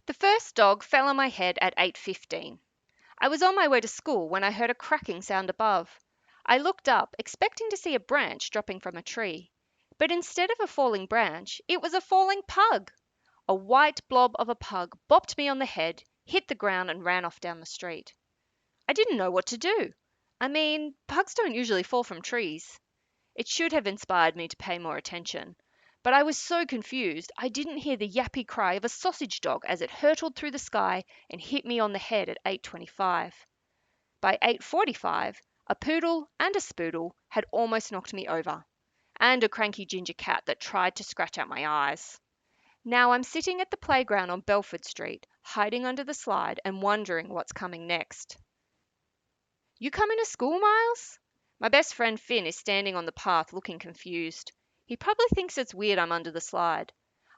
The first dog fell on my head at 8:15. I was on my way to school when I heard a cracking sound above. I looked up, expecting to see a branch dropping from a tree. But instead of a falling branch, it was a falling pug. A white blob of a pug bopped me on the head, hit the ground, and ran off down the street. I didn't know what to do. I mean, pugs don't usually fall from trees. It should have inspired me to pay more attention. But I was so confused, I didn't hear the yappy cry of a sausage dog as it hurtled through the sky and hit me on the head at 8:25. By 8:45, a poodle and a spoodle had almost knocked me over, and a cranky ginger cat that tried to scratch out my eyes. Now I'm sitting at the playground on Belford Street, hiding under the slide and wondering what's coming next. You coming to school, Miles? My best friend Finn is standing on the path looking confused. He probably thinks it's weird I'm under the slide.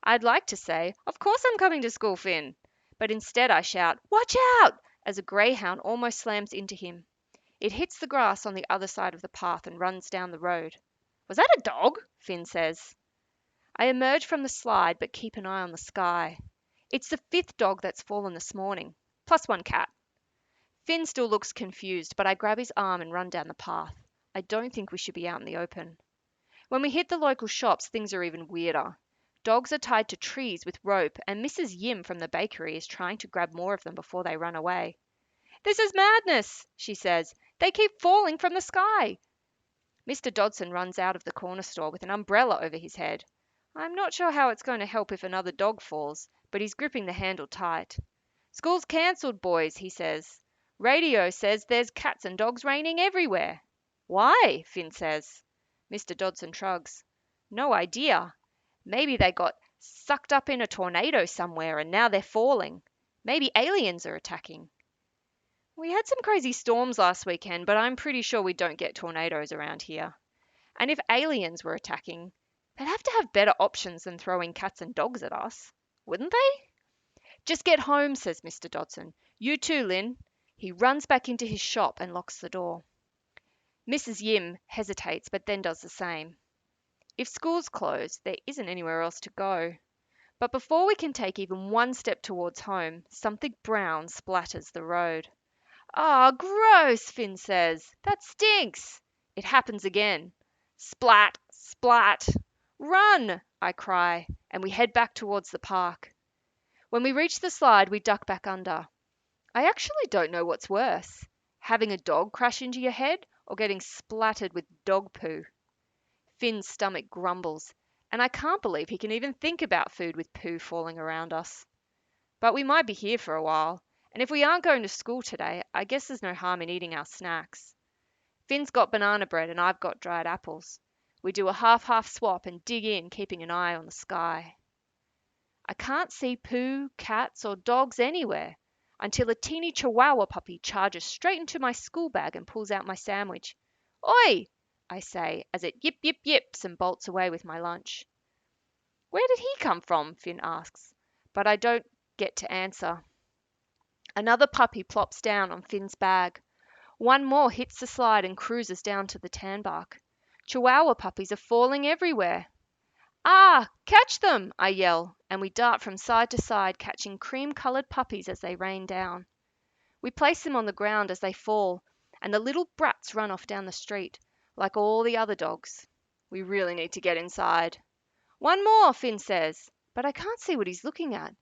I'd like to say, "Of course I'm coming to school, Finn." But instead I shout, "Watch out!" as a greyhound almost slams into him. It hits the grass on the other side of the path and runs down the road. "Was that a dog?" Finn says. I emerge from the slide but keep an eye on the sky. It's the fifth dog that's fallen this morning, plus one cat. Finn still looks confused, but I grab his arm and run down the path. I don't think we should be out in the open. When we hit the local shops, things are even weirder. Dogs are tied to trees with rope, and Mrs. Yim from the bakery is trying to grab more of them before they run away. "This is madness," she says. "They keep falling from the sky." Mr. Dodson runs out of the corner store with an umbrella over his head. I'm not sure how it's going to help if another dog falls, but he's gripping the handle tight. "School's cancelled, boys," he says. "Radio says there's cats and dogs raining everywhere." "Why?" Finn says. Mr. Dodson shrugs. "No idea. Maybe they got sucked up in a tornado somewhere and now they're falling. Maybe aliens are attacking." We had some crazy storms last weekend, but I'm pretty sure we don't get tornadoes around here. And if aliens were attacking, they'd have to have better options than throwing cats and dogs at us, wouldn't they? "Just get home," says Mr. Dodson. "You too, Lynn." He runs back into his shop and locks the door. Mrs. Yim hesitates, but then does the same. If school's closed, there isn't anywhere else to go. But before we can take even one step towards home, something brown splatters the road. "Ah, gross," Finn says. "That stinks." It happens again. Splat, splat. "Run," I cry, and we head back towards the park. When we reach the slide, we duck back under. I actually don't know what's worse, having a dog crash into your head or getting splattered with dog poo. Finn's stomach grumbles, and I can't believe he can even think about food with poo falling around us. But we might be here for a while, and if we aren't going to school today, I guess there's no harm in eating our snacks. Finn's got banana bread and I've got dried apples. We do a half-half swap and dig in, keeping an eye on the sky. I can't see poo, cats, or dogs anywhere until a teeny chihuahua puppy charges straight into my school bag and pulls out my sandwich. "Oi!" I say as it yip yip yips and bolts away with my lunch. "Where did he come from?" Finn asks, but I don't get to answer. Another puppy plops down on Finn's bag. One more hits the slide and cruises down to the tanbark. Chihuahua puppies are falling everywhere. "Ah, catch them!" I yell, and we dart from side to side, catching cream-coloured puppies as they rain down. We place them on the ground as they fall, and the little brats run off down the street, like all the other dogs. We really need to get inside. "One more," Finn says, but I can't see what he's looking at.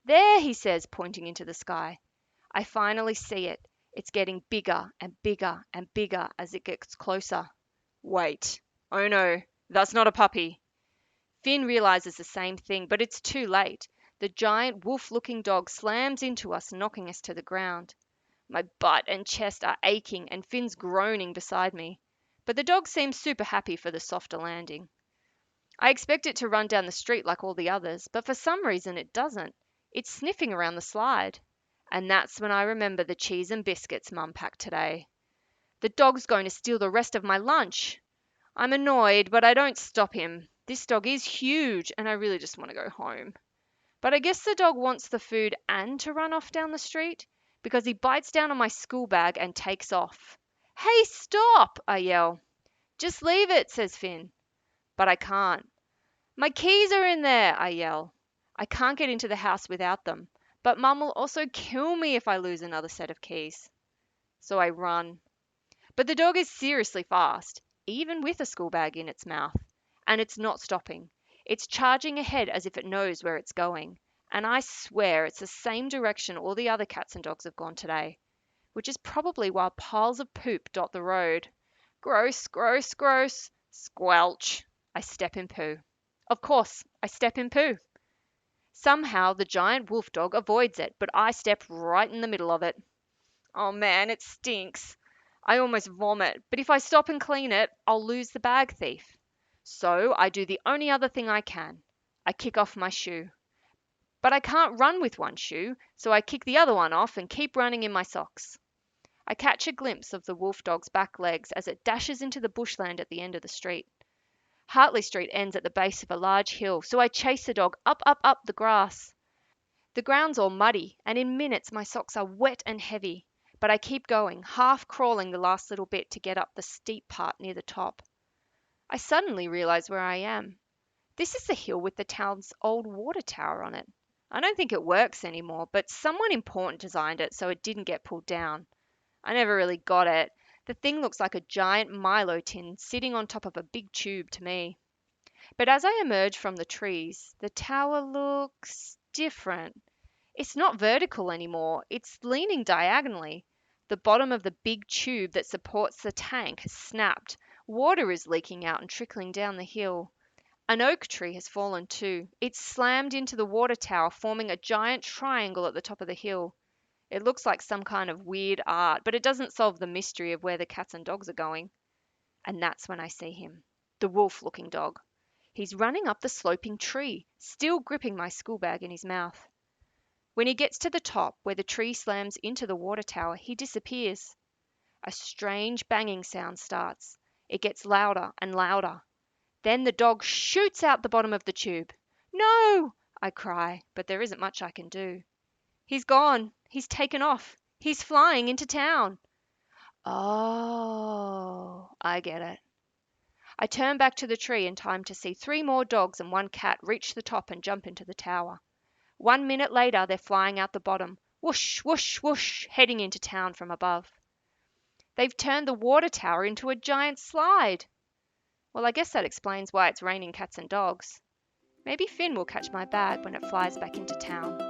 "There," he says, pointing into the sky. I finally see it. It's getting bigger and bigger and bigger as it gets closer. Wait. Oh no, that's not a puppy. Finn realizes the same thing, but it's too late. The giant wolf-looking dog slams into us, knocking us to the ground. My butt and chest are aching, and Finn's groaning beside me. But the dog seems super happy for the softer landing. I expect it to run down the street like all the others, but for some reason it doesn't. It's sniffing around the slide. And that's when I remember the cheese and biscuits Mum packed today. The dog's going to steal the rest of my lunch. I'm annoyed, but I don't stop him. This dog is huge, and I really just want to go home. But I guess the dog wants the food and to run off down the street, because he bites down on my school bag and takes off. "Hey, stop!" I yell. "Just leave it," says Finn. But I can't. "My keys are in there," I yell. I can't get into the house without them, But Mum will also kill me if I lose another set of keys. So I run. But the dog is seriously fast, even with a school bag in its mouth. And it's not stopping. It's charging ahead as if it knows where it's going. And I swear it's the same direction all the other cats and dogs have gone today, which is probably why piles of poop dot the road. Gross, gross, gross. Squelch. I step in poo. Of course, I step in poo. Somehow the giant wolf dog avoids it, but I step right in the middle of it. Oh man, it stinks. I almost vomit, but if I stop and clean it, I'll lose the bag thief. So I do the only other thing I can. I kick off my shoe. But I can't run with one shoe, so I kick the other one off and keep running in my socks. I catch a glimpse of the wolf dog's back legs as it dashes into the bushland at the end of the street. Hartley Street ends at the base of a large hill, so I chase the dog up, up, up the grass. The ground's all muddy, and in minutes my socks are wet and heavy, but I keep going, half crawling the last little bit to get up the steep part near the top. I suddenly realize where I am. This is the hill with the town's old water tower on it. I don't think it works anymore, but someone important designed it so it didn't get pulled down. I never really got it. The thing looks like a giant Milo tin sitting on top of a big tube to me. But as I emerge from the trees, the tower looks different. It's not vertical anymore, it's leaning diagonally. The bottom of the big tube that supports the tank has snapped. Water is leaking out and trickling down the hill. An oak tree has fallen too. It's slammed into the water tower, forming a giant triangle at the top of the hill. It looks like some kind of weird art, but it doesn't solve the mystery of where the cats and dogs are going. And that's when I see him, the wolf-looking dog. He's running up the sloping tree, still gripping my school bag in his mouth. When he gets to the top, where the tree slams into the water tower, he disappears. A strange banging sound starts. It gets louder and louder. Then the dog shoots out the bottom of the tube. No! I cry, but there isn't much I can do. He's gone. He's taken off. He's flying into town. Oh, I get it. I turn back to the tree in time to see 3 more dogs and 1 cat reach the top and jump into the tower. 1 minute later, they're flying out the bottom, whoosh, whoosh, whoosh, heading into town from above. They've turned the water tower into a giant slide. Well, I guess that explains why it's raining cats and dogs. Maybe Finn will catch my bag when it flies back into town.